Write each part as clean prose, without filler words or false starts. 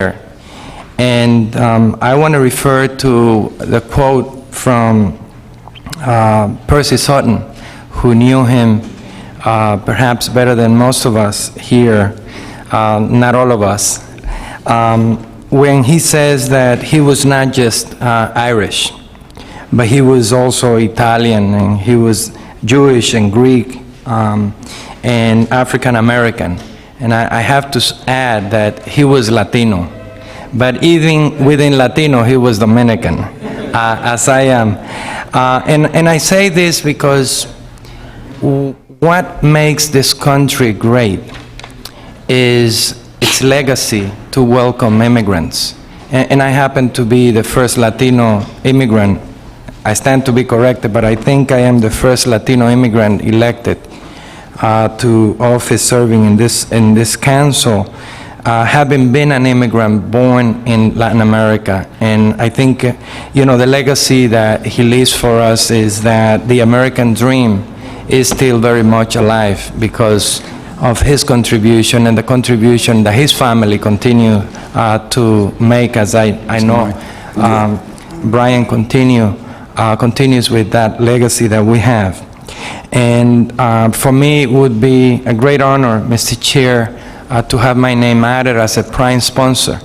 And I want to refer to the quote from Percy Sutton, who knew him perhaps better than most of us here, not all of us, when he says that he was not just Irish, but he was also Italian, and he was Jewish and Greek and African American. And I have to add that he was Latino. But even within Latino, he was Dominican, as I am. And I say this because what makes this country great is its legacy to welcome immigrants. And I happen to be the first Latino immigrant. I stand to be corrected, but I think I am the first Latino immigrant elected to office serving in this council. Having been an immigrant born in Latin America. And I think, the legacy that he leaves for us is that the American dream is still very much alive because of his contribution and the contribution that his family continue to make, as I know Brian continues with that legacy that we have. And for me, it would be a great honor, Mr. Chair, to have my name added as a prime sponsor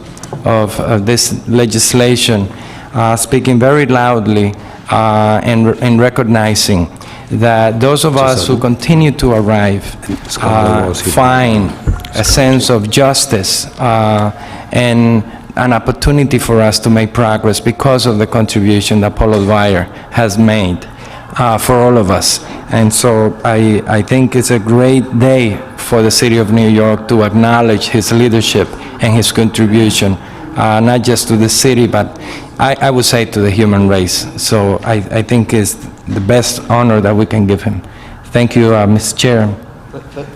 of this legislation, speaking very loudly and recognizing that those of us who continue to arrive find a sense of justice and an opportunity for us to make progress because of the contribution that Paul O'Dwyer has made for all of us. And so I think it's a great day for the city of New York to acknowledge his leadership and his contribution, not just to the city, but I would say to the human race. So I think it's the best honor that we can give him. Thank you, Mr. Chair.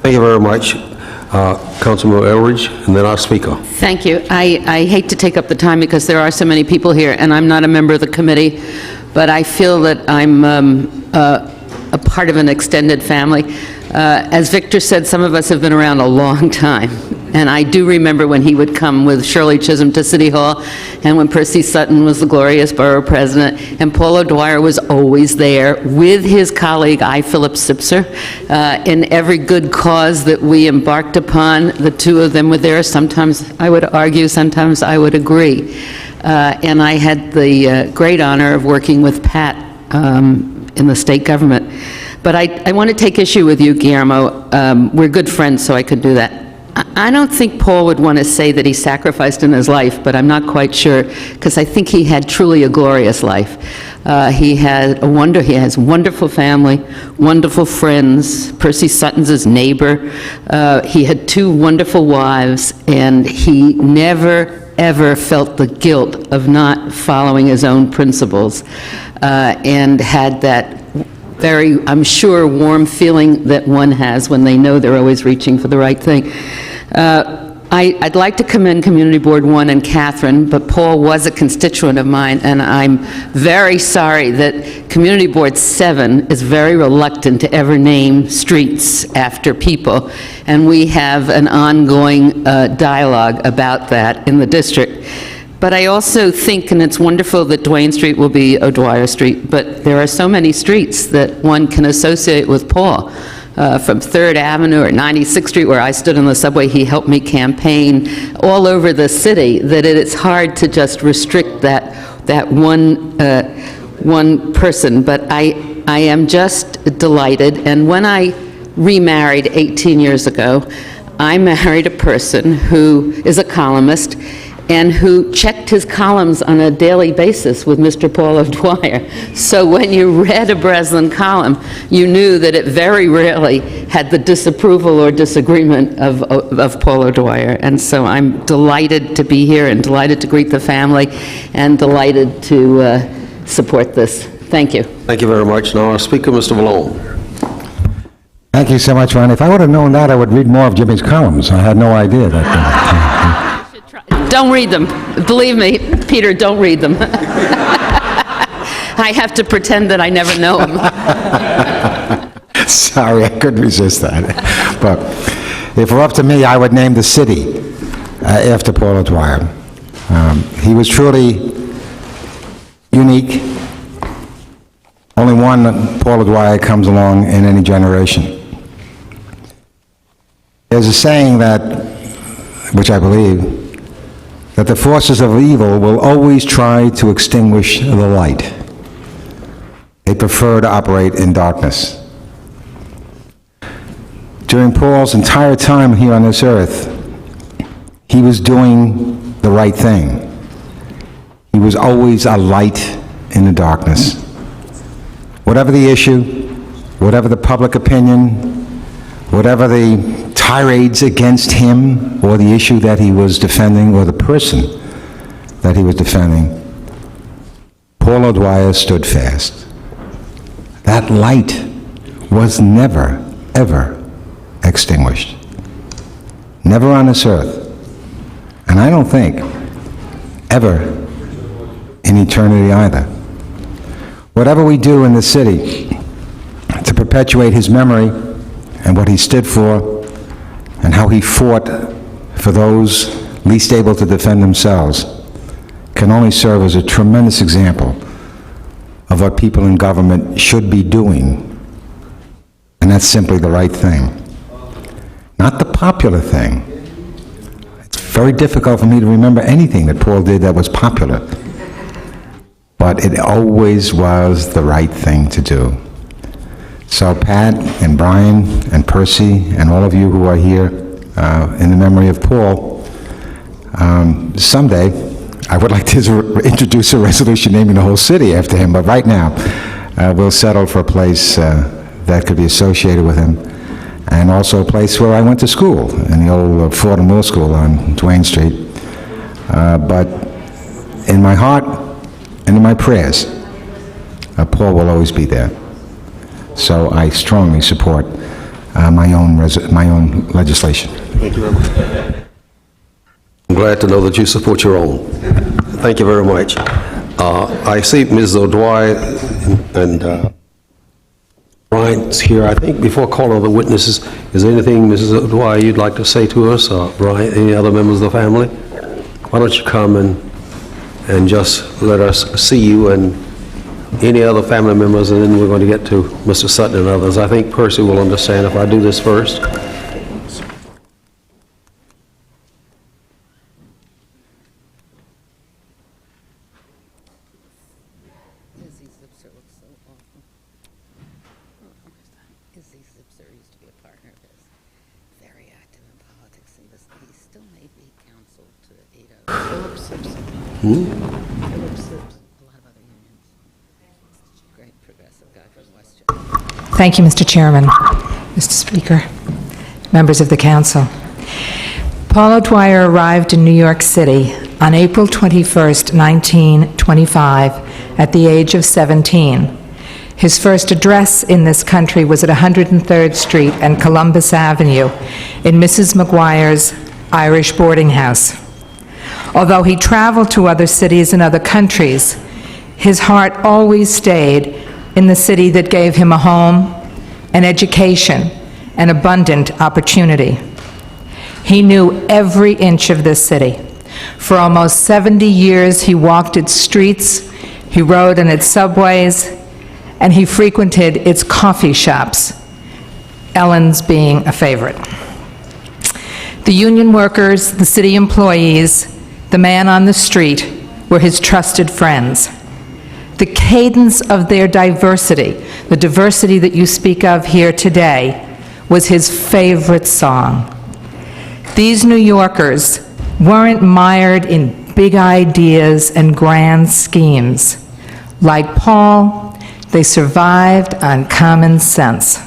Thank you very much. Councilman Elridge, and then our speaker. Thank you. I hate to take up the time because there are so many people here, and I'm not a member of the committee, but I feel that I'm a part of an extended family. As Victor said, some of us have been around a long time, and I do remember when he would come with Shirley Chisholm to City Hall, and when Percy Sutton was the glorious borough president, and Paul O'Dwyer was always there with his colleague, I. Philip Sipser, in every good cause that we embarked upon. The two of them were there. Sometimes I would argue, sometimes I would agree. And I had the great honor of working with Pat in the state government. But I want to take issue with you, Guillermo. We're good friends, so I could do that. I don't think Paul would want to say that he sacrificed in his life, but I'm not quite sure, because I think he had truly a glorious life. He has wonderful family, wonderful friends. Percy Sutton's his neighbor. He had two wonderful wives, and he never, ever felt the guilt of not following his own principles, and had that very, I'm sure, warm feeling that one has when they know they're always reaching for the right thing. I'd like to commend Community Board 1 and Catherine, but Paul was a constituent of mine, and I'm very sorry that Community Board 7 is very reluctant to ever name streets after people, and we have an ongoing dialogue about that in the district. But I also think, and it's wonderful that Duane Street will be O'Dwyer Street, but there are so many streets that one can associate with Paul. From 3rd Avenue or 96th Street, where I stood on the subway, he helped me campaign all over the city, that it's hard to just restrict that one person. But I am just delighted. And when I remarried 18 years ago, I married a person who is a columnist and who checked his columns on a daily basis with Mr. Paul O'Dwyer. So when you read a Breslin column, you knew that it very rarely had the disapproval or disagreement of Paul O'Dwyer. And so I'm delighted to be here and delighted to greet the family and delighted to support this. Thank you. Thank you very much. Now our speaker, Mr. Malone. Thank you so much, Ron. If I would have known that, I would read more of Jimmy's columns. I had no idea that. Don't read them. Believe me, Peter, don't read them. I have to pretend that I never know him. Sorry, I couldn't resist that. But if it were up to me, I would name the city after Paul O'Dwyer. He was truly unique. Only one Paul O'Dwyer comes along in any generation. There's a saying that, which I believe, that the forces of evil will always try to extinguish the light. They prefer to operate in darkness. During Paul's entire time here on this earth, he was doing the right thing. He was always a light in the darkness. Whatever the issue, whatever the public opinion, whatever the tirades against him or the issue that he was defending or the person that he was defending, Paul O'Dwyer stood fast. That light was never, ever extinguished. Never on this earth. And I don't think ever in eternity either. Whatever we do in the city to perpetuate his memory and what he stood for and how he fought for those least able to defend themselves can only serve as a tremendous example of what people in government should be doing. And that's simply the right thing. Not the popular thing. It's very difficult for me to remember anything that Paul did that was popular. But it always was the right thing to do. So Pat and Brian and Percy and all of you who are here in the memory of Paul, someday I would like to introduce a resolution naming the whole city after him, but right now we'll settle for a place that could be associated with him, and also a place where I went to school, in the old Fordham Middle School on Duane Street. But in my heart and in my prayers, Paul will always be there. So I strongly support my own legislation. Thank you very much. I'm glad to know that you support your own. Thank you very much. I see Ms. O'Dwyer and Brian's here. I think before calling the witnesses, is there anything, Mrs. O'Dwyer, you'd like to say to us, or Brian, any other members of the family? Why don't you come and just let us see you and any other family members, and then we're going to get to Mr. Sutton and others. I think Percy will understand if I do this first. Izzy Zipser looks so awful. Izzy Zipser used to be a partner of his. Very active in politics. He still may be counsel to Ada. Philip Zipser. Philip Zipser. A lot of other unions. Great progressive guy from Westchester. Thank you, Mr. Chairman, Mr. Speaker, members of the council. Paul O'Dwyer arrived in New York City on April 21st, 1925, at the age of 17. His first address in this country was at 103rd Street and Columbus Avenue in Mrs. McGuire's Irish boarding house. Although he traveled to other cities and other countries, his heart always stayed in the city that gave him a home, an education, and abundant opportunity. He knew every inch of this city. For almost 70 years, he walked its streets, he rode in its subways, and he frequented its coffee shops, Ellen's being a favorite. The union workers, the city employees, the man on the street were his trusted friends. The cadence of their diversity, the diversity that you speak of here today, was his favorite song. These New Yorkers weren't mired in big ideas and grand schemes. Like Paul, they survived on common sense.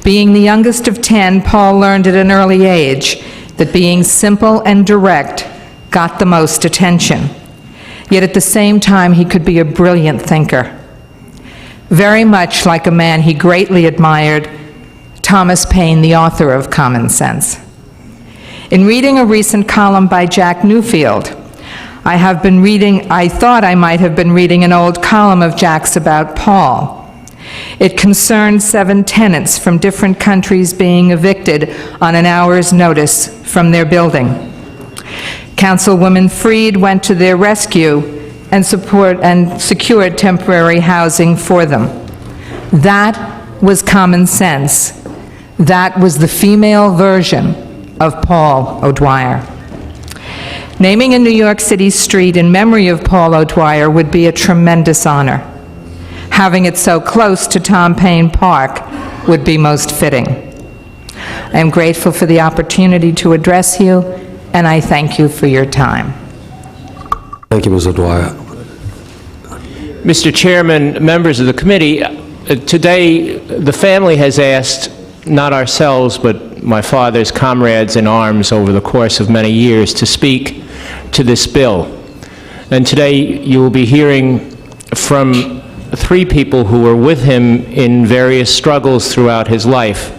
Being the youngest of 10, Paul learned at an early age that being simple and direct got the most attention. Yet at the same time, he could be a brilliant thinker. Very much like a man he greatly admired, Thomas Paine, the author of Common Sense. In reading a recent column by Jack Newfield, I thought I might have been reading an old column of Jack's about Paul. It concerned 7 tenants from different countries being evicted on an hour's notice from their building. Councilwoman Freed went to their rescue and secured temporary housing for them. That was common sense. That was the female version of Paul O'Dwyer. Naming a New York City street in memory of Paul O'Dwyer would be a tremendous honor. Having it so close to Tom Paine Park would be most fitting. I am grateful for the opportunity to address you, and I thank you for your time. Thank you, Ms. O'Dwyer. Mr. Chairman, members of the committee, today the family has asked, not ourselves, but my father's comrades in arms over the course of many years, to speak to this bill. And today you will be hearing from 3 people who were with him in various struggles throughout his life.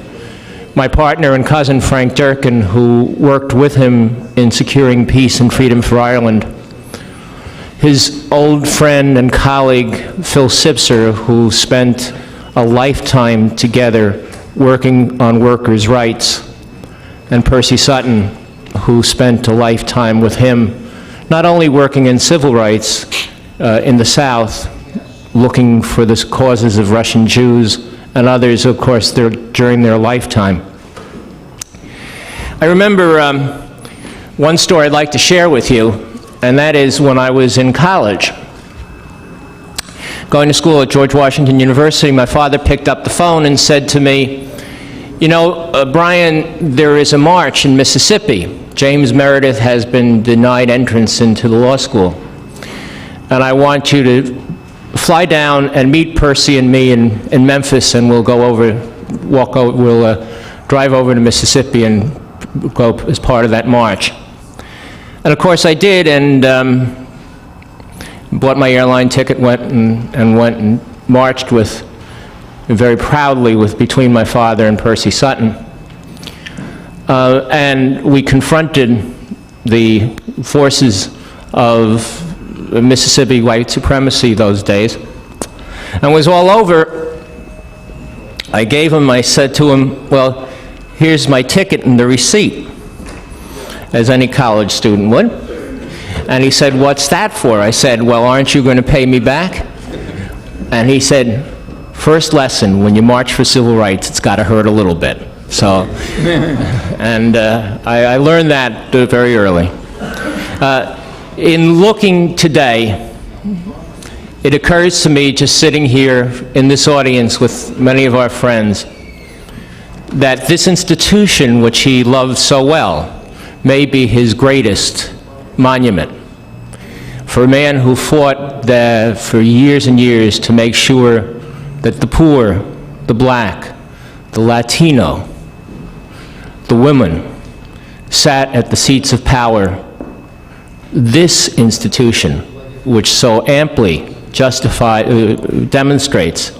My partner and cousin, Frank Durkin, who worked with him in securing peace and freedom for Ireland. His old friend and colleague, Phil Sipser, who spent a lifetime together working on workers' rights, and Percy Sutton, who spent a lifetime with him, not only working in civil rights in the South, looking for the causes of Russian Jews, and others, of course, during their lifetime. I remember one story I'd like to share with you, and that is when I was in college. Going to school at George Washington University, my father picked up the phone and said to me, "You know, Brian, there is a march in Mississippi. James Meredith has been denied entrance into the law school. And I want you to fly down and meet Percy and me in Memphis, and we'll go over, we'll drive over to Mississippi and go as part of that march." And of course I did, and bought my airline ticket, went and marched with, very proudly, between my father and Percy Sutton. And we confronted the forces of Mississippi white supremacy those days. And it was all over. I said to him, "Well, here's my ticket and the receipt," as any college student would. And he said, "What's that for?" I said, "Well, aren't you going to pay me back?" And he said, "First lesson, when you march for civil rights, it's got to hurt a little bit." So, and I learned that very early. In looking today, it occurs to me, just sitting here in this audience with many of our friends, that this institution, which he loved so well, may be his greatest monument. For a man who fought for years and years to make sure that the poor, the black, the Latino, the women sat at the seats of power, this institution, which so amply demonstrates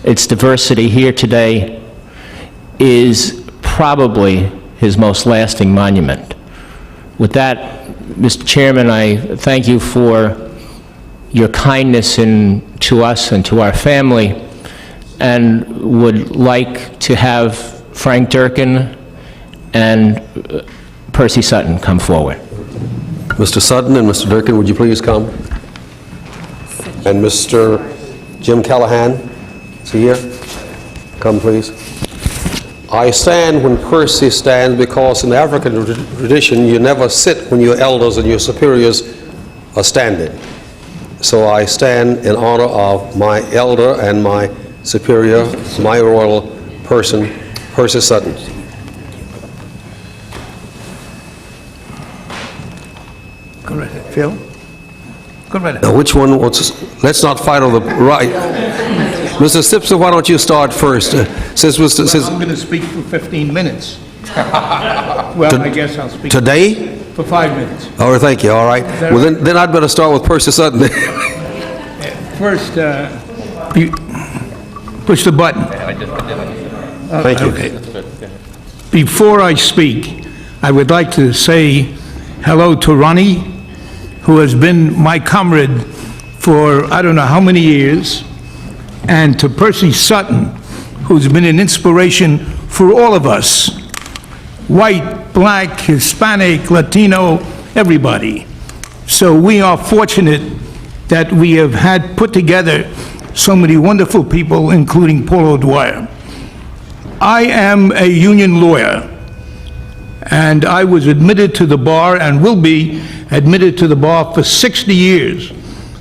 its diversity here today, is probably his most lasting monument. With that, Mr. Chairman, I thank you for your kindness to us and to our family, and would like to have Frank Durkin and Percy Sutton come forward. Mr. Sutton and Mr. Durkin, would you please come? And Mr. Jim Callahan, is he here? Come, please. I stand when Percy stands, because in the African tradition, you never sit when your elders and your superiors are standing. So I stand in honor of my elder and my superior, my royal person, Percy Sutton. Go right ahead. Phil? Go right ahead. Now, which one wants, let's not fight on the right. Mr. Sipser, why don't you start first? Since I'm going to speak for 15 minutes. Well, I guess I'll speak today? for 5 minutes. All right, thank you, all right. that Well, then I'd better start with Percy Sutton. First, you push the button. Thank you. Okay. Before I speak, I would like to say hello to Ronnie, who has been my comrade for I don't know how many years, and to Percy Sutton, who's been an inspiration for all of us, white, black, Hispanic, Latino, everybody. So we are fortunate that we have had put together so many wonderful people, including Paul O'Dwyer. I am a union lawyer, and I was admitted to the bar and will be admitted to the bar for 60 years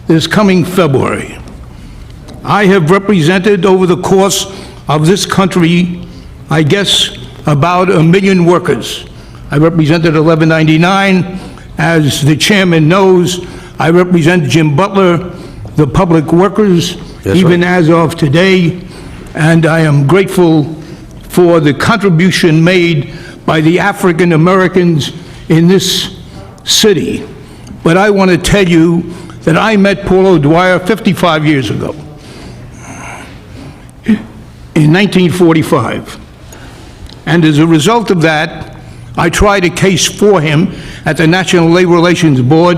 this coming February. I have represented over the course of this country, I guess, about 1 million workers. I represented 1199. As the chairman knows, I represent Jim Butler, the public workers, even as of today, and I am grateful for the contribution made by the African Americans in this city. But I want to tell you that I met Paul O'Dwyer 55 years ago, in 1945. And as a result of that, I tried a case for him at the National Labor Relations Board.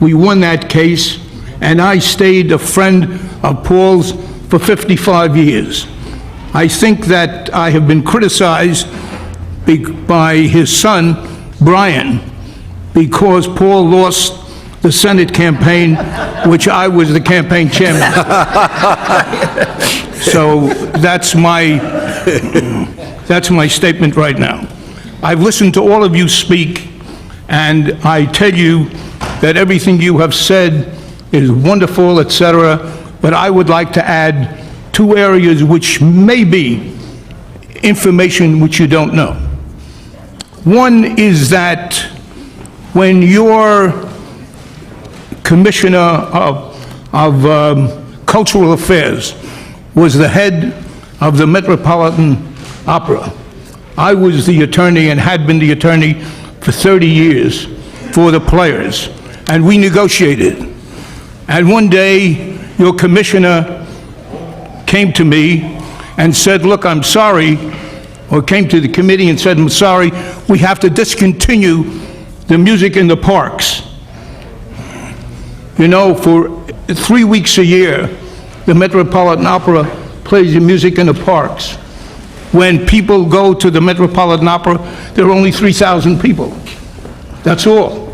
We won that case, and I stayed a friend of Paul's for 55 years. I think that I have been criticized by his son, Brian, because Paul lost the Senate campaign, which I was the campaign chairman. So that's my statement right now. I've listened to all of you speak, and I tell you that everything you have said is wonderful, etc., but I would like to add 2 areas which may be information which you don't know. One is that when your Commissioner of Cultural Affairs was the head of the Metropolitan Opera, I was the attorney and had been the attorney for 30 years for the players, and we negotiated. And one day, your commissioner came to me and said, look, I'm sorry, or came to the committee and said, I'm sorry, we have to discontinue the music in the parks. You know, for 3 weeks a year, the Metropolitan Opera plays the music in the parks. When people go to the Metropolitan Opera, there are only 3,000 people. That's all.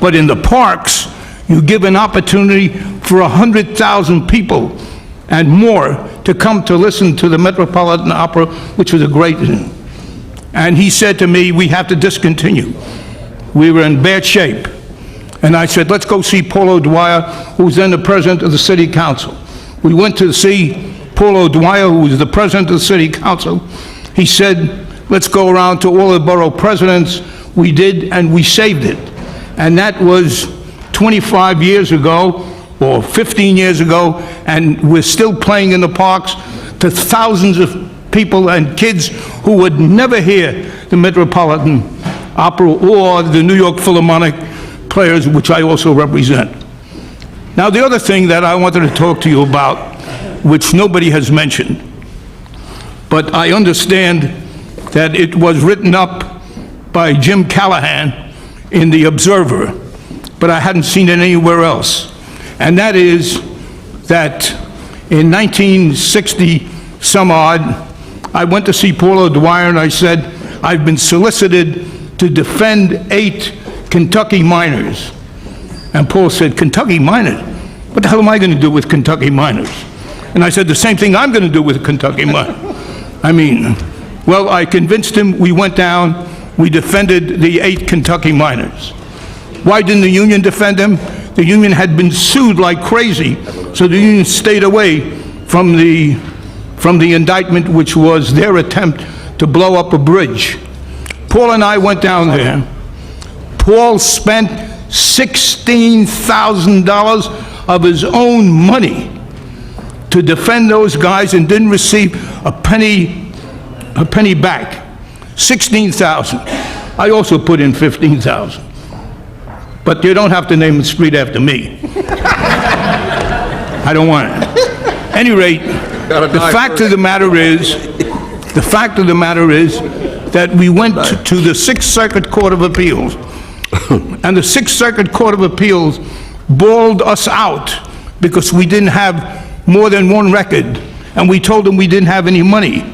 But in the parks, you give an opportunity for 100,000 people and more to come to listen to the Metropolitan Opera, which was a great thing. And he said to me, we have to discontinue. We were in bad shape. And I said, let's go see Paul O'Dwyer, who was then the president of the city council. We went to see Paul O'Dwyer, who was the president of the city council. He said, let's go around to all the borough presidents. We did, and we saved it. And that was 25 years ago, or 15 years ago, and we're still playing in the parks to thousands of people and kids who would never hear the Metropolitan Opera or the New York Philharmonic players, which I also represent. Now, the other thing that I wanted to talk to you about, which nobody has mentioned, but I understand that it was written up by Jim Callahan in The Observer, but I hadn't seen it anywhere else. And that is that in 1960 some odd, I went to see Paul O'Dwyer and I said, I've been solicited to defend 8 Kentucky miners. And Paul said, Kentucky miners? What the hell am I going to do with Kentucky miners? And I said, the same thing I'm going to do with Kentucky miners. I mean, well, I convinced him. We went down, we defended the 8 Kentucky miners. Why didn't the union defend them? The union had been sued like crazy, so the union stayed away from the indictment, which was their attempt to blow up a bridge. Paul and I went down there. Paul spent $16,000 of his own money to defend those guys and didn't receive a penny back. $16,000. I also put in $15,000. But you don't have to name the street after me. I don't want it. At any rate, the fact of the matter is that we went to the Sixth Circuit Court of Appeals, and the Sixth Circuit Court of Appeals bawled us out because we didn't have more than one record, and we told them we didn't have any money.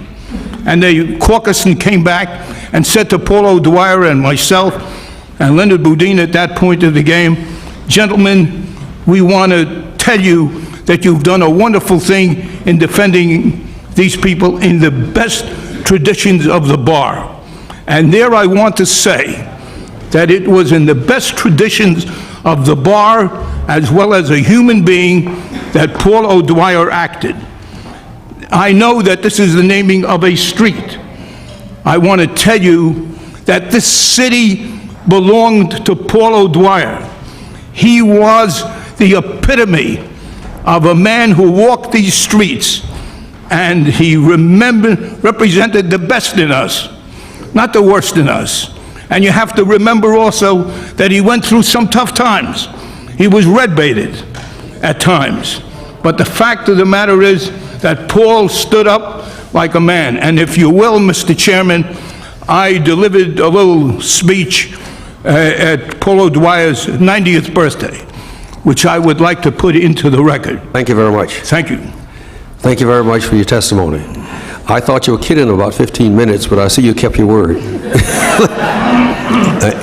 And they caucused and came back and said to Paul O'Dwyer and myself, and Leonard Boudin at that point of the game, gentlemen, we want to tell you that you've done a wonderful thing in defending these people in the best traditions of the bar. And there I want to say that it was in the best traditions of the bar, as well as a human being, that Paul O'Dwyer acted. I know that this is the naming of a street. I want to tell you that this city belonged to Paul O'Dwyer. He was the epitome of a man who walked these streets, and he represented the best in us, not the worst in us. And you have to remember also that he went through some tough times. He was red-baited at times. But the fact of the matter is that Paul stood up like a man. And if you will, Mr. Chairman, I delivered a little speech at Paul O'Dwyer's 90th birthday, which I would like to put into the record. Thank you very much. Thank you. Thank you very much for your testimony. I thought you were kidding about 15 minutes, but I see you kept your word.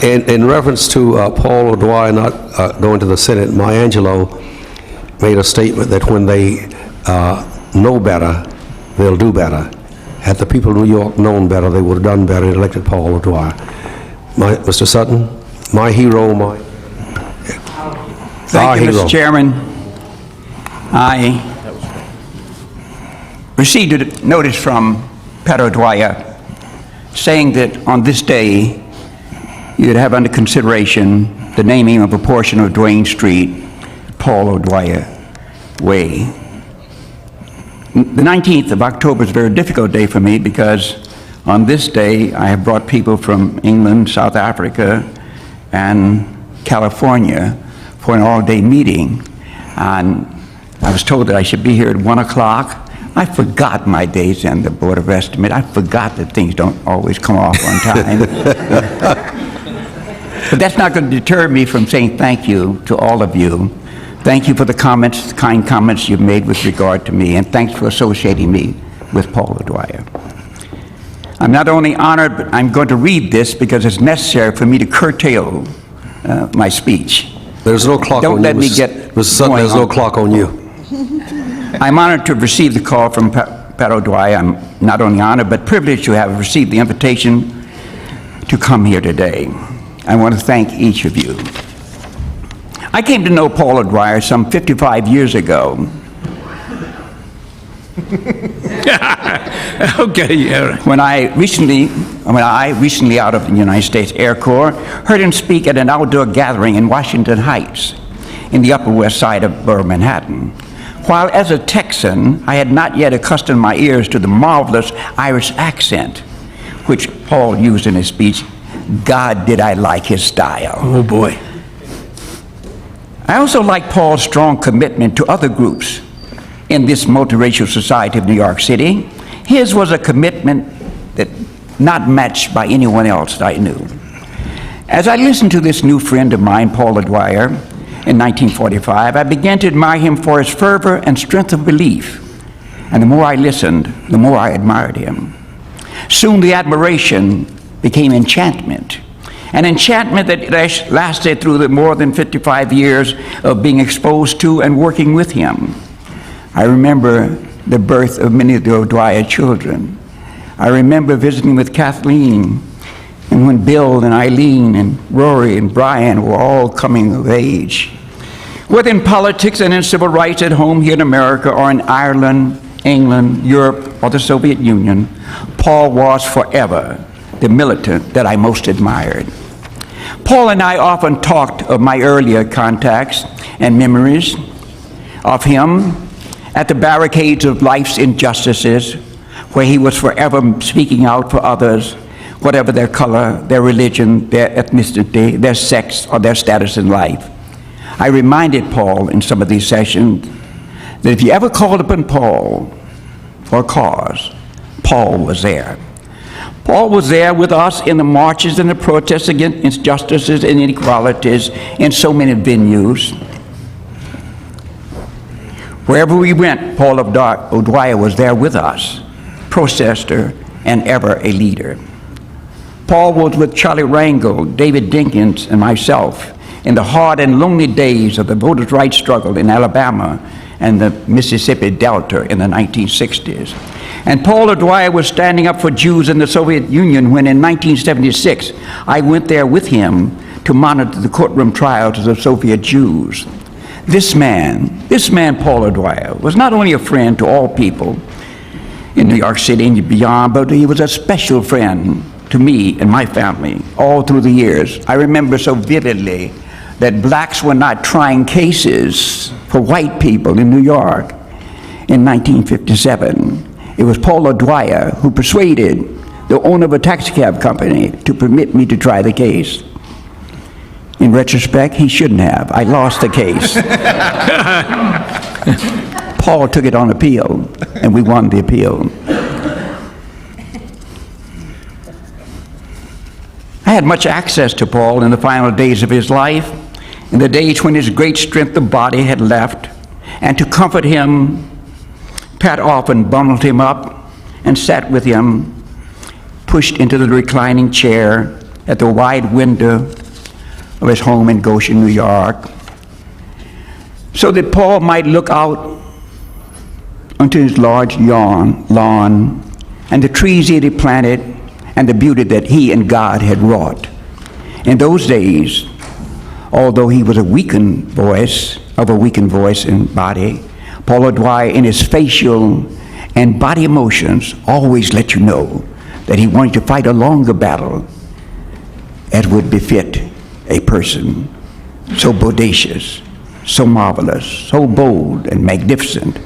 In reference to Paul O'Dwyer not going to the Senate, Maya Angelou made a statement that when they know better, they'll do better. Had the people of New York known better, they would have done better and elected Paul O'Dwyer. Mr. Sutton, my hero, our Thank you, hero. Mr. Chairman. I received a notice from Pat O'Dwyer saying that on this day you'd have under consideration the naming of a portion of Duane Street, Paul O'Dwyer Way. The 19th of October is a very difficult day for me because on this day I have brought people from England, South Africa, and California for an all-day meeting. And I was told that I should be here at 1 o'clock. I forgot my days and the Board of Estimate. I forgot that things don't always come off on time. But that's not going to deter me from saying thank you to all of you. Thank you for the comments, the kind comments you've made with regard to me, and thanks for associating me with Paul O'Dwyer. I'm not only honored, but I'm going to read this because it's necessary for me to curtail my speech. There's no clock Don't on you, let me Mr. get Sutton, there's no going on. clock on you. I'm honored to have received the call from Pat O'Dwyer. I'm not only honored, but privileged to have received the invitation to come here today. I want to thank each of you. I came to know Paul O'Dwyer some 55 years ago. Okay, Eric. When I recently out of the United States Air Corps, heard him speak at an outdoor gathering in Washington Heights in the Upper West Side of Borough Manhattan. While as a Texan, I had not yet accustomed my ears to the marvelous Irish accent, which Paul used in his speech. God, did I like his style. Oh, boy. I also like Paul's strong commitment to other groups in this multiracial society of New York City. His was a commitment that not matched by anyone else that I knew. As I listened to this new friend of mine, Paul O'Dwyer, in 1945, I began to admire him for his fervor and strength of belief. And the more I listened, the more I admired him. Soon the admiration became enchantment. An enchantment that lasted through the more than 55 years of being exposed to and working with him. I remember the birth of many of the O'Dwyer children. I remember visiting with Kathleen, and when Bill and Eileen and Rory and Brian were all coming of age. Whether in politics and in civil rights at home here in America or in Ireland, England, Europe, or the Soviet Union, Paul was forever the militant that I most admired. Paul and I often talked of my earlier contacts and memories of him at the barricades of life's injustices, where he was forever speaking out for others, whatever their color, their religion, their ethnicity, their sex, or their status in life. I reminded Paul in some of these sessions that if you ever called upon Paul for a cause, Paul was there. Paul was there with us in the marches and the protests against injustices and inequalities in so many venues. Wherever we went, Paul O'Dwyer was there with us, protester and ever a leader. Paul was with Charlie Rangel, David Dinkins, and myself in the hard and lonely days of the voters' rights struggle in Alabama and the Mississippi Delta in the 1960s. And Paul O'Dwyer was standing up for Jews in the Soviet Union when in 1976 I went there with him to monitor the courtroom trials of the Soviet Jews. This man, Paul O'Dwyer, was not only a friend to all people in New York City and beyond, but he was a special friend to me and my family all through the years. I remember so vividly that blacks were not trying cases for white people in New York in 1957. It was Paul O'Dwyer who persuaded the owner of a taxicab company to permit me to try the case. In retrospect, he shouldn't have. I lost the case. Paul took it on appeal, and we won the appeal. I had much access to Paul in the final days of his life, in the days when his great strength of body had left, and to comfort him, Pat often bundled him up and sat with him, pushed into the reclining chair at the wide window of his home in Goshen, New York, so that Paul might look out onto his large lawn and the trees he had planted and the beauty that he and God had wrought. In those days, although he was of a weakened voice and body, Paul O'Dwyer, in his facial and body emotions, always let you know that he wanted to fight a longer battle as would befit a person so bodacious, so marvelous, so bold and magnificent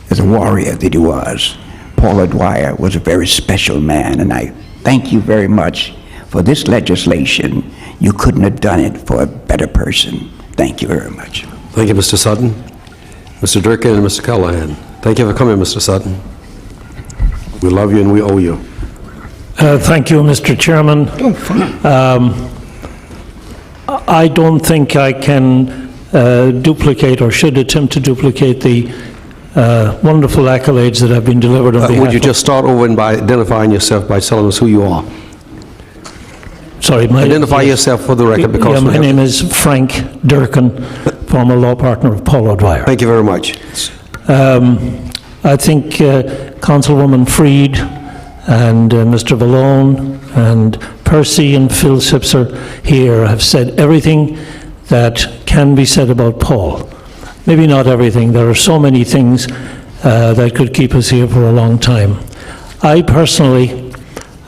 as a warrior that he was. Paul O'Dwyer was a very special man, and I thank you very much for this legislation. You couldn't have done it for a better person. Thank you very much. Thank you, Mr. Sutton. Mr. Durkin and Mr. Callahan. Thank you for coming, Mr. Sutton. We love you and we owe you. Thank you, Mr. Chairman. I don't think I can duplicate or should attempt to duplicate the wonderful accolades that have been delivered on behalf Would you of... just start over by identifying yourself by telling us who you are? Sorry, Identify yourself for the record, because my name is Frank Durkin, former law partner of Paul O'Dwyer. Thank you very much. I think Councilwoman Freed and Mr. Vallone and Percy and Phil Sipser here have said everything that can be said about Paul. Maybe not everything. There are so many things that could keep us here for a long time. I personally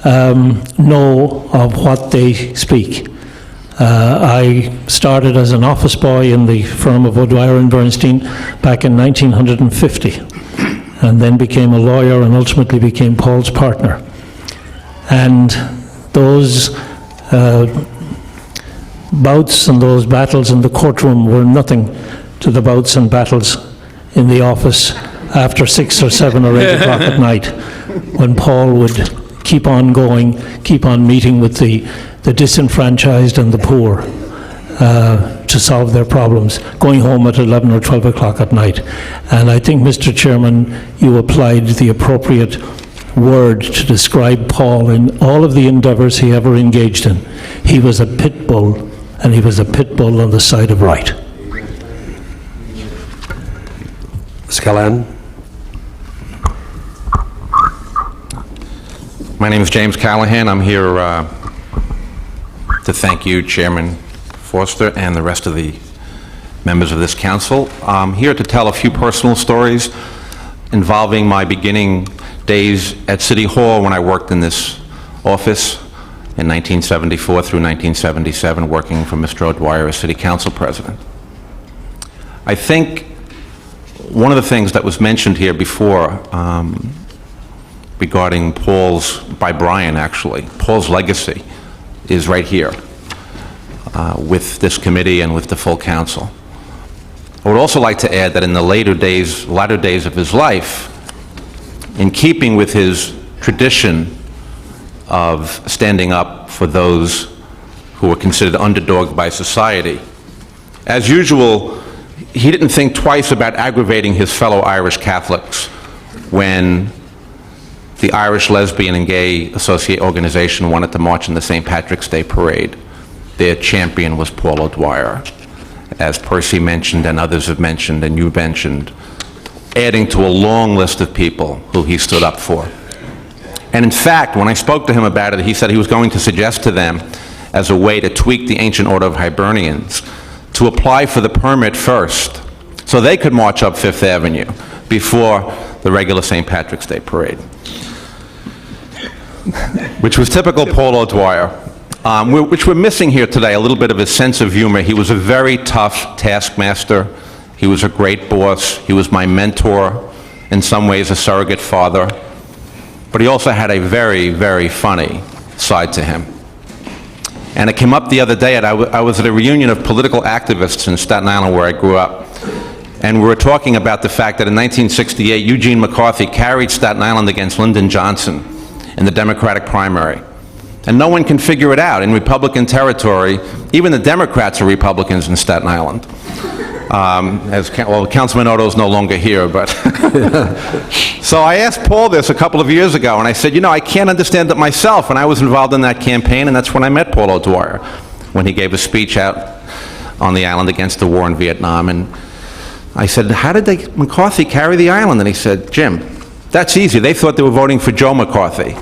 know of what they speak. I started as an office boy in the firm of O'Dwyer and Bernstein back in 1950, and then became a lawyer and ultimately became Paul's partner. And those bouts and those battles in the courtroom were nothing to the bouts and battles in the office after 6 or 7 or 8 o'clock at night, when Paul would keep on going, keep on meeting with the disenfranchised and the poor to solve their problems, going home at 11 or 12 o'clock at night. And I think, Mr. Chairman, you applied the appropriate word to describe Paul in all of the endeavors he ever engaged in. He was a pit bull, and he was a pit bull on the side of right. Mr. Callahan. My name is James Callahan. I'm here to thank you, Chairman Forster, and the rest of the members of this council. I'm here to tell a few personal stories involving my beginning days at City Hall when I worked in this office in 1974 through 1977, working for Mr. O'Dwyer as City Council President. I think one of the things that was mentioned here before regarding by Brian actually, Paul's legacy is right here with this committee and with the full council. I would also like to add that in the latter days of his life, in keeping with his tradition of standing up for those who were considered underdogs by society, as usual, he didn't think twice about aggravating his fellow Irish Catholics when the Irish Lesbian and Gay Organization wanted to march in the St. Patrick's Day Parade. Their champion was Paul O'Dwyer, as Percy mentioned and others have mentioned and you mentioned, adding to a long list of people who he stood up for. And in fact, when I spoke to him about it, he said he was going to suggest to them, as a way to tweak the Ancient Order of Hibernians, to apply for the permit first, so they could march up Fifth Avenue before the regular St. Patrick's Day Parade, which was typical Paul O'Dwyer, which we're missing here today, a little bit of his sense of humor. He was a very tough taskmaster. He was a great boss. He was my mentor, in some ways a surrogate father. But he also had a very, very funny side to him. And it came up the other day, I was at a reunion of political activists in Staten Island where I grew up. And we were talking about the fact that in 1968, Eugene McCarthy carried Staten Island against Lyndon Johnson in the Democratic primary. And no one can figure it out. In Republican territory, even the Democrats are Republicans in Staten Island. Councilman Odo's no longer here, but... So I asked Paul this a couple of years ago, and I said, you know, I can't understand it myself, and I was involved in that campaign, and that's when I met Paul O'Dwyer, when he gave a speech out on the island against the war in Vietnam. And I said, how did McCarthy carry the island? And he said, Jim, that's easy. They thought they were voting for Joe McCarthy.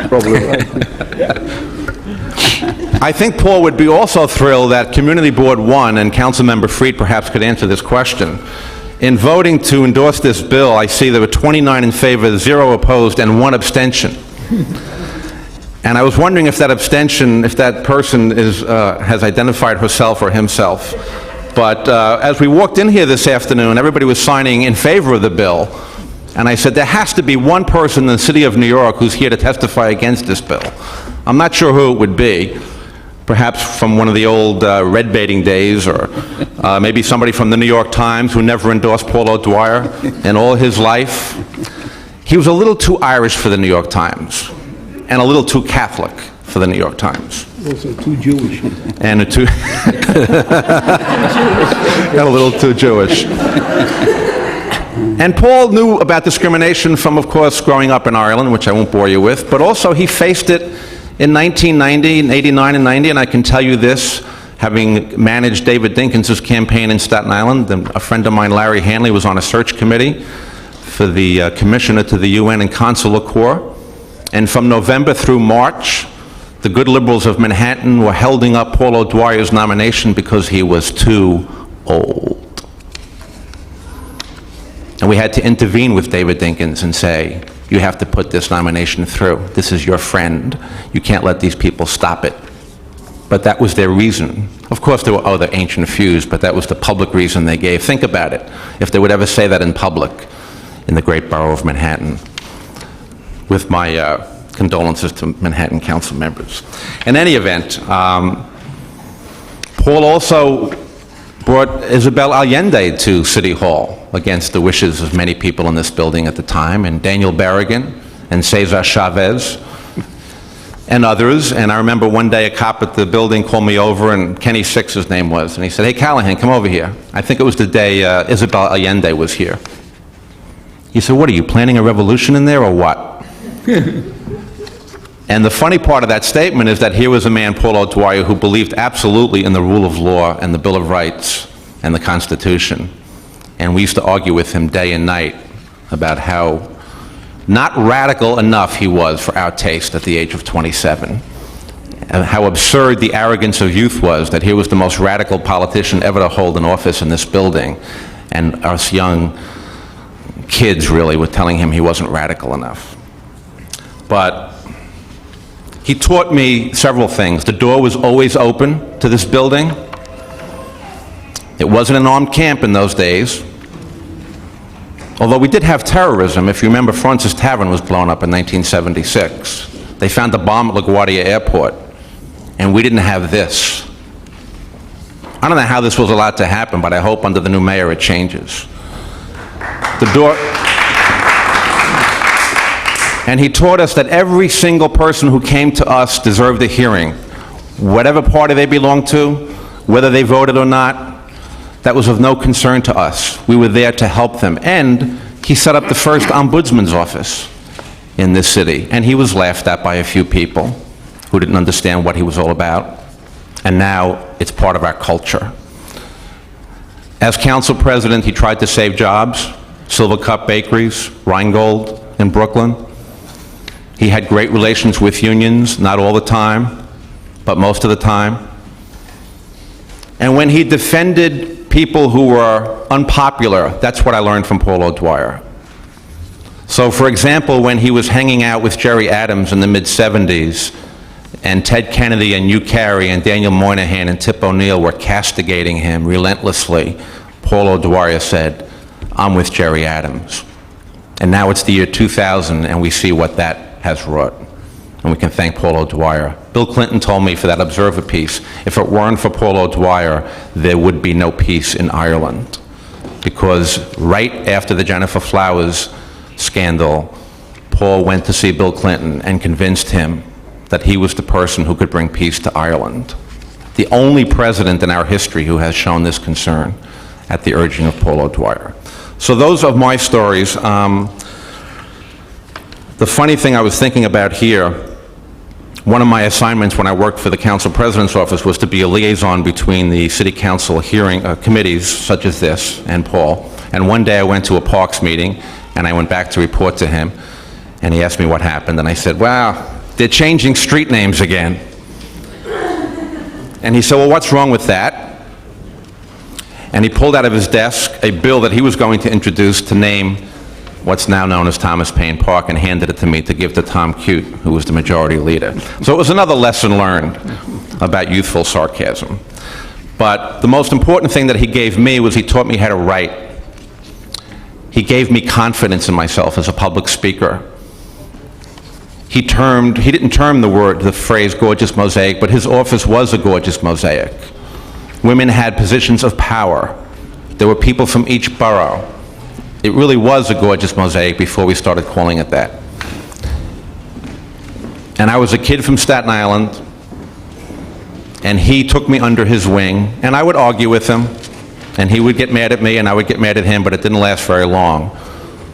Probably right. I think Paul would be also thrilled that Community Board 1, and Councilmember Freed perhaps could answer this question. In voting to endorse this bill, I see there were 29 in favor, 0 opposed, and 1 abstention. And I was wondering if that abstention, if that person has identified herself or himself. But as we walked in here this afternoon, everybody was signing in favor of the bill. And I said, there has to be one person in the city of New York who's here to testify against this bill. I'm not sure who it would be. Perhaps from one of the old red baiting days, or maybe somebody from the New York Times who never endorsed Paul O'Dwyer in all his life. He was a little too Irish for the New York Times, and a little too Catholic for the New York Times. Also too Jewish. And and a little too Jewish. And Paul knew about discrimination from, of course, growing up in Ireland, which I won't bore you with, but also he faced it in 1990, in 89 and 90, and I can tell you this, having managed David Dinkins' campaign in Staten Island, a friend of mine, Larry Hanley, was on a search committee for the commissioner to the UN and Consular Corps. And from November through March, the good liberals of Manhattan were holding up Paul O'Dwyer's nomination because he was too old. And we had to intervene with David Dinkins and say, you have to put this nomination through. This is your friend. You can't let these people stop it. But that was their reason. Of course, there were other ancient fews, but that was the public reason they gave. Think about it, if they would ever say that in public in the great borough of Manhattan. With my condolences to Manhattan council members. In any event, Paul also brought Isabel Allende to City Hall against the wishes of many people in this building at the time, and Daniel Berrigan and Cesar Chavez and others. And I remember one day a cop at the building called me over, and Kenny Six, his name was, and he said, hey, Callahan, come over here. I think it was the day Isabel Allende was here. He said, what, are you planning a revolution in there or what? And the funny part of that statement is that here was a man, Paul O'Dwyer, who believed absolutely in the rule of law and the Bill of Rights and the Constitution. And we used to argue with him day and night about how not radical enough he was for our taste at the age of 27. And how absurd the arrogance of youth was, that here was the most radical politician ever to hold an office in this building. And us young kids really were telling him he wasn't radical enough. But he taught me several things. The door was always open to this building. It wasn't an armed camp in those days. Although we did have terrorism. If you remember, Francis Tavern was blown up in 1976. They found a bomb at LaGuardia Airport, and we didn't have this. I don't know how this was allowed to happen, but I hope under the new mayor it changes. The door... And he taught us that every single person who came to us deserved a hearing. Whatever party they belonged to, whether they voted or not, that was of no concern to us. We were there to help them. And He set up the first ombudsman's office in this city, and he was laughed at by a few people who didn't understand what he was all about, and now it's part of our culture. As council president, he tried to save jobs, Silver Cup Bakeries, Rheingold in Brooklyn. He had great relations with unions, not all the time, but most of the time. And when he defended people who were unpopular, that's what I learned from Paul O'Dwyer. So, for example, when he was hanging out with Jerry Adams in the mid-'70s, and Ted Kennedy and Hugh Carey and Daniel Moynihan and Tip O'Neill were castigating him relentlessly, Paul O'Dwyer said, "I'm with Jerry Adams." And now it's the year 2000, and we see what that has wrought. And we can thank Paul O'Dwyer. Bill Clinton told me for that Observer piece, if it weren't for Paul O'Dwyer, there would be no peace in Ireland. Because right after the Jennifer Flowers scandal, Paul went to see Bill Clinton and convinced him that he was the person who could bring peace to Ireland. The only president in our history who has shown this concern at the urging of Paul O'Dwyer. So those are my stories. The funny thing I was thinking about here, one of my assignments when I worked for the council president's office was to be a liaison between the city council hearing committees such as this and Paul. And one day I went to a parks meeting and I went back to report to him and he asked me what happened and I said, "Wow, they're changing street names again." And he said, "Well, what's wrong with that?" And he pulled out of his desk a bill that he was going to introduce to name what's now known as Thomas Paine Park and handed it to me to give to Tom Cute, who was the majority leader. So it was another lesson learned about youthful sarcasm. But the most important thing that he gave me was he taught me how to write. He gave me confidence in myself as a public speaker. He didn't term the phrase gorgeous mosaic, but his office was a gorgeous mosaic. Women had positions of power. There were people from each borough. It really was a gorgeous mosaic before we started calling it that. And I was a kid from Staten Island, and he took me under his wing, and I would argue with him, and he would get mad at me, and I would get mad at him, but it didn't last very long.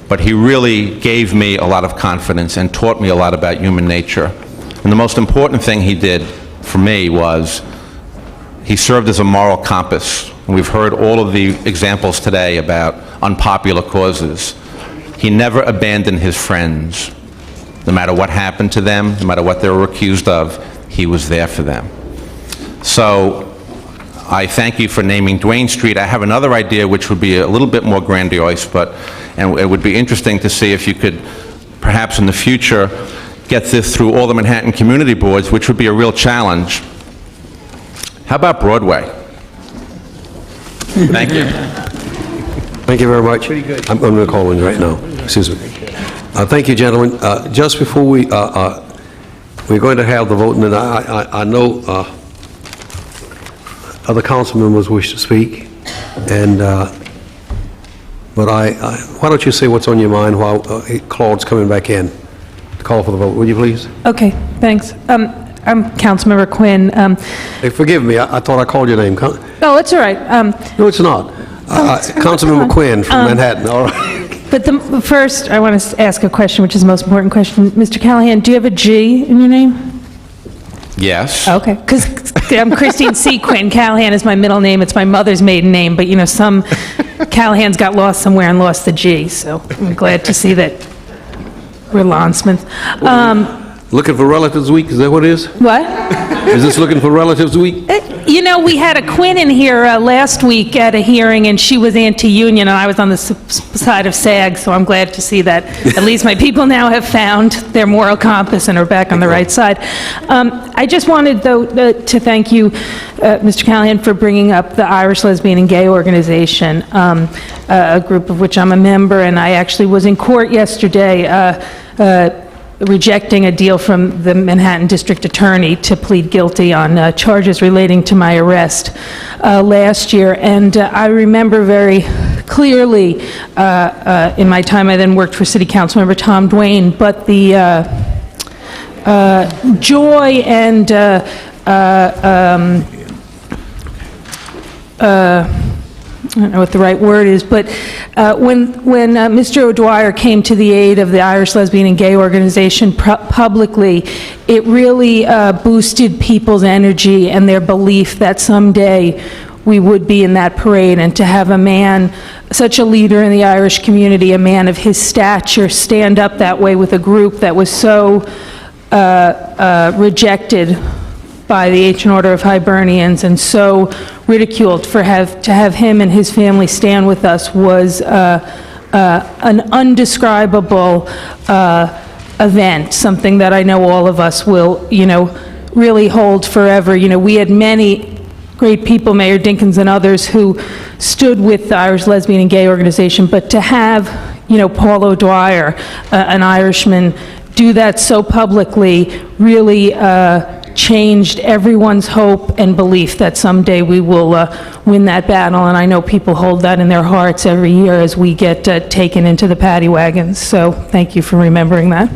But he really gave me a lot of confidence and taught me a lot about human nature. And the most important thing he did for me was he served as a moral compass. And we've heard all of the examples today about unpopular causes. He never abandoned his friends. No matter what happened to them, no matter what they were accused of, he was there for them. So I thank you for naming Duane Street. I have another idea which would be a little bit more grandiose, and it would be interesting to see if you could perhaps in the future get this through all the Manhattan community boards, which would be a real challenge. How about Broadway? Thank you. Thank you very much. I'm going to call in right now. Excuse me. Thank you, gentlemen. Just before we're going to have the vote, and I know other council members wish to speak, and but why don't you say what's on your mind while Claude's coming back in to call for the vote? Would you please? Okay, thanks. I'm Councilmember Quinn. Hey, forgive me. I thought I called your name. Oh, it's all right. No, it's not. Councilmember Quinn from Manhattan. All right. But first, I want to ask a question, which is the most important question. Mr. Callahan, do you have a G in your name? Yes. Okay, because I'm Christine C. Quinn. Callahan is my middle name. It's my mother's maiden name, but, you know, some Callahans got lost somewhere and lost the G, so I'm glad to see that we're Lonsmith. Looking for Relatives Week, is that what it is? What? Is this looking for Relatives Week? You know, we had a Quinn in here last week at a hearing, and she was anti-union, and I was on the side of SAG, so I'm glad to see that at least my people now have found their moral compass and are back on the right side. I just wanted, though, to thank you, Mr. Callahan, for bringing up the Irish Lesbian and Gay Organization, a group of which I'm a member, and I actually was in court yesterday rejecting a deal from the Manhattan District Attorney to plead guilty on charges relating to my arrest last year. And I remember very clearly in my time, I then worked for City Council Member Tom Duane, but the joy and I don't know what the right word is, but When Mr. O'Dwyer came to the aid of the Irish Lesbian and Gay Organization publicly, it really boosted people's energy and their belief that someday we would be in that parade, and to have a man, such a leader in the Irish community, a man of his stature, stand up that way with a group that was so rejected by the Ancient Order of Hibernians and so ridiculed to have him and his family stand with us was an undescribable event, something that I know all of us will, really hold forever. We had many great people, Mayor Dinkins and others, who stood with the Irish Lesbian and Gay Organization, but to have, Paul O'Dwyer, an Irishman, do that so publicly really changed everyone's hope and belief that someday we will win that battle, and I know people hold that in their hearts every year as we get taken into the paddy wagons. So thank you for remembering that.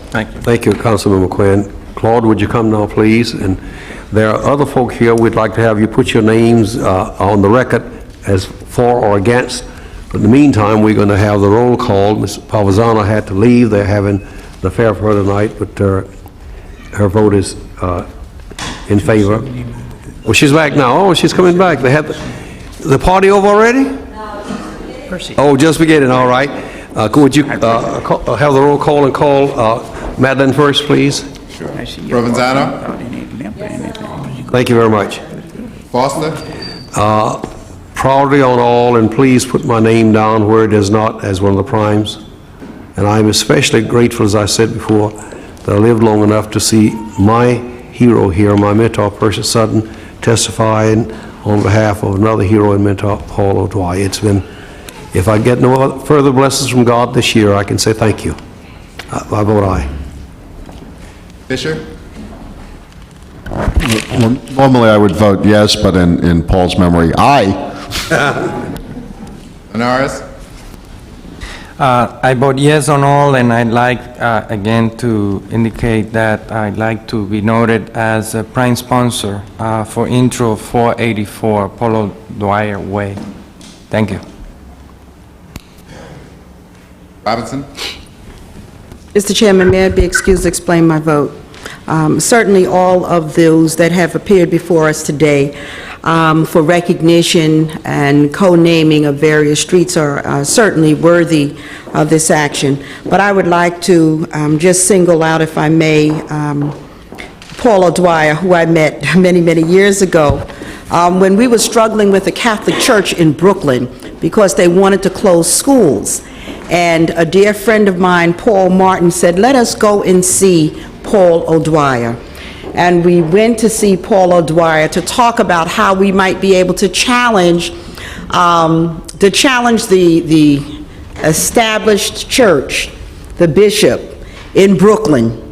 Thank you. Thank you, Councilmember Quinn. Claude, would you come now, please? And there are other folk here, we'd like to have you put your names on the record as for or against. But in the meantime, we're going to have the roll call. Ms. Pavazana had to leave. They're having the affair for her tonight, but her vote is in favor. Well, she's back now. Oh, she's coming back. They had the party over already? Oh, just beginning, all right. Would you have the roll call and call Madeline first, please? Provenzano? Thank you very much. Foster? Proudly on all, and please put my name down where it is not as one of the primes. And I'm especially grateful, as I said before, that I lived long enough to see my hero here, my mentor, Percy Sutton, testifying on behalf of another hero and mentor, Paul O'Dwyer. It's been, if I get no further blessings from God this year, I can say thank you. I vote aye. Fisher? Well, normally I would vote yes, but in Paul's memory, aye. Linares? I vote yes on all, and I'd like, again, to indicate that I'd like to be noted as a prime sponsor for Intro 484 Paul O'Dwyer Way. Thank you. Robinson? Mr. Chairman, may I be excused to explain my vote? Certainly all of those that have appeared before us today for recognition and co-naming of various streets are certainly worthy of this action. But I would like to just single out, if I may, Paul O'Dwyer, who I met many, many years ago, when we were struggling with the Catholic Church in Brooklyn because they wanted to close schools. And a dear friend of mine, Paul Martin, said, let us go and see Paul O'Dwyer. And we went to see Paul O'Dwyer to talk about how we might be able to challenge the established church, the bishop in Brooklyn.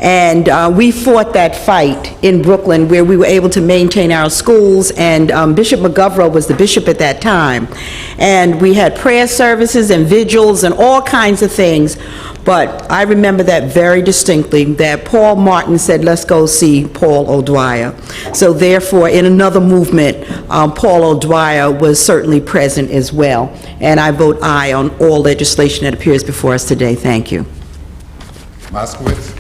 And we fought that fight in Brooklyn, where we were able to maintain our schools, and Bishop McGovern was the bishop at that time. And we had prayer services and vigils and all kinds of things. But I remember that very distinctly, that Paul Martin said, let's go see Paul O'Dwyer. So therefore, in another movement, Paul O'Dwyer was certainly present as well. And I vote aye on all legislation that appears before us today. Thank you. Moskowitz?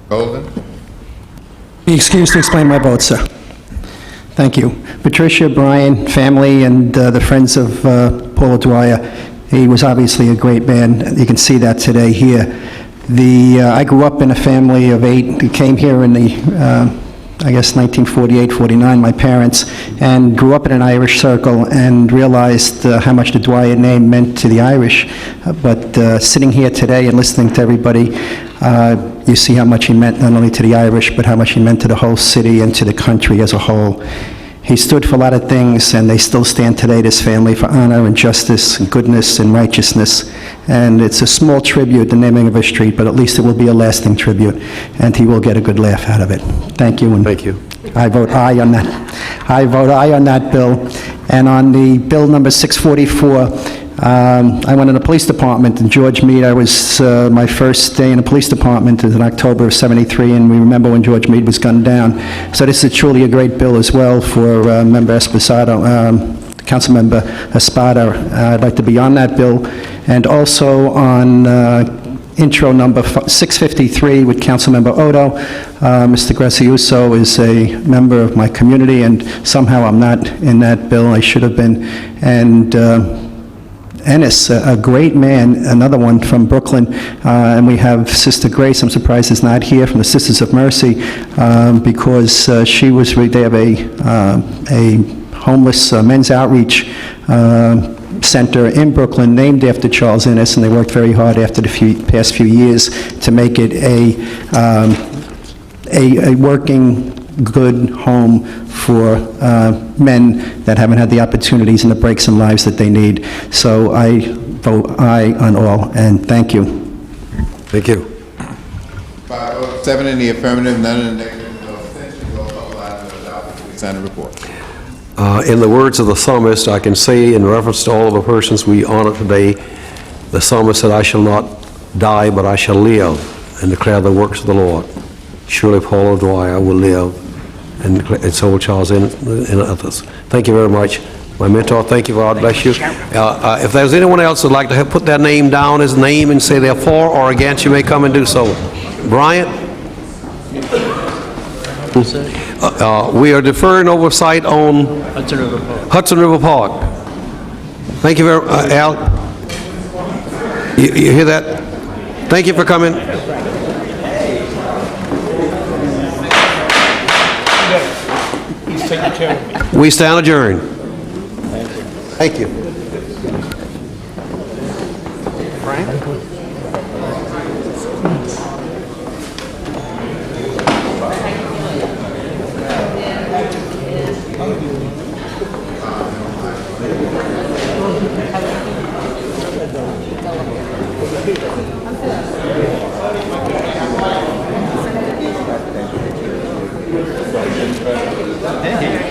Golden? Be excused to explain my vote, sir. Thank you. Patricia, Brian, family, and the friends of Paul O'Dwyer. He was obviously a great man. You can see that today here. I grew up in a family of 8. We came here in the, I guess, 1948, 49, my parents, and grew up in an Irish circle and realized how much the Dwyer name meant to the Irish. But sitting here today and listening to everybody, you see how much he meant not only to the Irish, but how much he meant to the whole city and to the country as a whole. He stood for a lot of things, and they still stand today, this family, for honor and justice and goodness and righteousness. And it's a small tribute, the naming of a street, but at least it will be a lasting tribute, and he will get a good laugh out of it. Thank you. And thank you. I vote aye on that. I vote aye on that bill. And on the bill number 644, I went in the police department in George Meade. I was, my first day in the police department was in October of '73, and we remember when George Meade was gunned down. So this is truly a great bill as well for Member Esposito, Councilmember Espada. I'd like to be on that bill, and also on intro number 653 with Councilmember Odo. Mr. Gracioso is a member of my community, and somehow I'm not in that bill. I should have been. And Ennis, a great man, another one from Brooklyn, and we have Sister Grace, I'm surprised is not here, from the Sisters of Mercy, because they have a homeless men's outreach center in Brooklyn named after Charles Ennis, and they worked very hard after the past few years to make it a working, good home for men that haven't had the opportunities and the breaks in lives that they need. So I vote aye on all, and thank you. Thank you. 507 in the affirmative, none in the negative, no abstentions. All couple items are adopted. Please sign the report. In the words of the psalmist, I can say in reference to all of the persons we honor today, the psalmist said, "I shall not die, but I shall live and declare the works of the Lord." Surely Paul O'Dwyer will live, and so will Charles and others. Thank you very much. My mentor, thank you, God bless you. If there's anyone else who'd like to put their name down, his name, and say they're for or against, you may come and do so. Bryant? We are deferring oversight on Hudson River Park. Thank you very much, Al. You hear that? Thank you for coming. We stand adjourned. Thank you. Thank you.